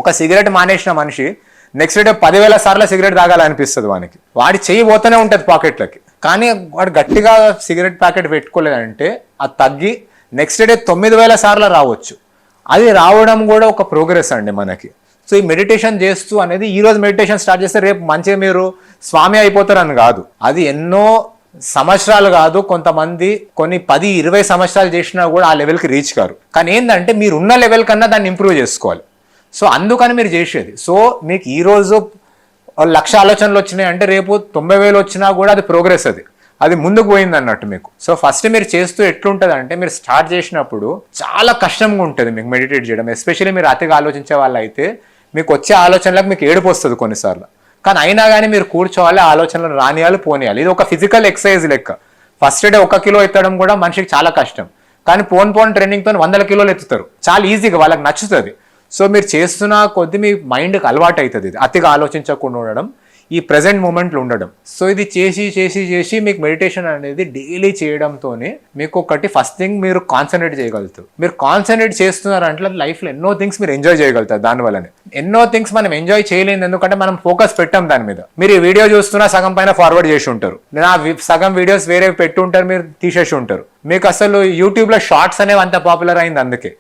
ఒక సిగరెట్ మానేసిన మనిషి నెక్స్ట్ డే 10,000 సార్లు సిగరెట్ తాగాలనిపిస్తుంది వానికి. వాడి చెయ్యి పోతూనే ఉంటుంది పాకెట్లకి, కానీ వాడు గట్టిగా సిగరెట్ ప్యాకెట్ పెట్టుకోలేదంటే అది తగ్గి నెక్స్ట్ డే 9,000 సార్లు రావచ్చు. అది రావడం కూడా ఒక ప్రోగ్రెస్ అండి మనకి. సో ఈ మెడిటేషన్ చేస్తూ అనేది ఈ రోజు మెడిటేషన్ స్టార్ట్ చేస్తే రేపు మంచిగా మీరు స్వామి అయిపోతారని కాదు. అది ఎన్నో సంవత్సరాలు కాదు, కొంతమంది కొన్ని 10-20 సంవత్సరాలు చేసినా కూడా ఆ లెవెల్కి రీచ్ కారు. కానీ ఏంటంటే మీరు ఉన్న లెవెల్ కన్నా దాన్ని ఇంప్రూవ్ చేసుకోవాలి. సో అందుకని మీరు చేసేది. సో మీకు ఈరోజు 1,00,000 ఆలోచనలు వచ్చినాయి అంటే రేపు 90,000 వచ్చినా కూడా అది ప్రోగ్రెస్, అది ముందుకు పోయింది అన్నట్టు మీకు. సో ఫస్ట్ మీరు చేస్తూ ఎట్లుంటుంది అంటే మీరు స్టార్ట్ చేసినప్పుడు చాలా కష్టంగా ఉంటుంది మీకు మెడిటేట్ చేయడం. ఎస్పెషల్లీ మీరు అతిగా ఆలోచించే వాళ్ళు అయితే మీకు వచ్చే ఆలోచనలకు మీకు ఏడుపు వస్తుంది కొన్నిసార్లు. కానీ అయినా కానీ మీరు కూర్చోవాలి, ఆలోచనలు రానియాలి, పోనీయాలి. ఇది ఒక ఫిజికల్ ఎక్సర్సైజ్ లెక్క. ఫస్ట్ డే 1 కిలో ఎత్తడం కూడా మనిషికి చాలా కష్టం, కానీ పోన్ ట్రైనింగ్తో 100 కిలోలు ఎత్తుతారు చాలా ఈజీగా, వాళ్ళకి నచ్చుతుంది. సో మీరు చేస్తున్న కొద్దీ మీ మైండ్కి అలవాటు అవుతుంది ఇది అతిగా ఆలోచించకుండా ఉండడం, ఈ ప్రెజెంట్ మూమెంట్లో ఉండడం. సో ఇది చేసి చేసి చేసి మీకు మెడిటేషన్ అనేది డైలీ చేయడంతో మీకు ఒకటి ఫస్ట్ థింగ్ మీరు కాన్సన్ట్రేట్ చేయగలుగుతారు. మీరు కాన్సన్ట్రేట్ చేస్తున్నారంటే లైఫ్లో ఎన్నో థింగ్స్ మీరు ఎంజాయ్ చేయగలుగుతారు. దానివల్లనే ఎన్నో థింగ్స్ మనం ఎంజాయ్ చేయలేదు, ఎందుకంటే మనం ఫోకస్ పెట్టాం దాని మీద. మీరు ఈ వీడియో చూస్తున్నా సగం పైన ఫార్వర్డ్ చేసి ఉంటారు, నేను ఆ సగం వీడియోస్ వేరే పెట్టి ఉంటారు, మీరు తీసేసి ఉంటారు. మీకు అసలు యూట్యూబ్లో షార్ట్స్ అనేవి అంత పాపులర్ అయింది అందుకే.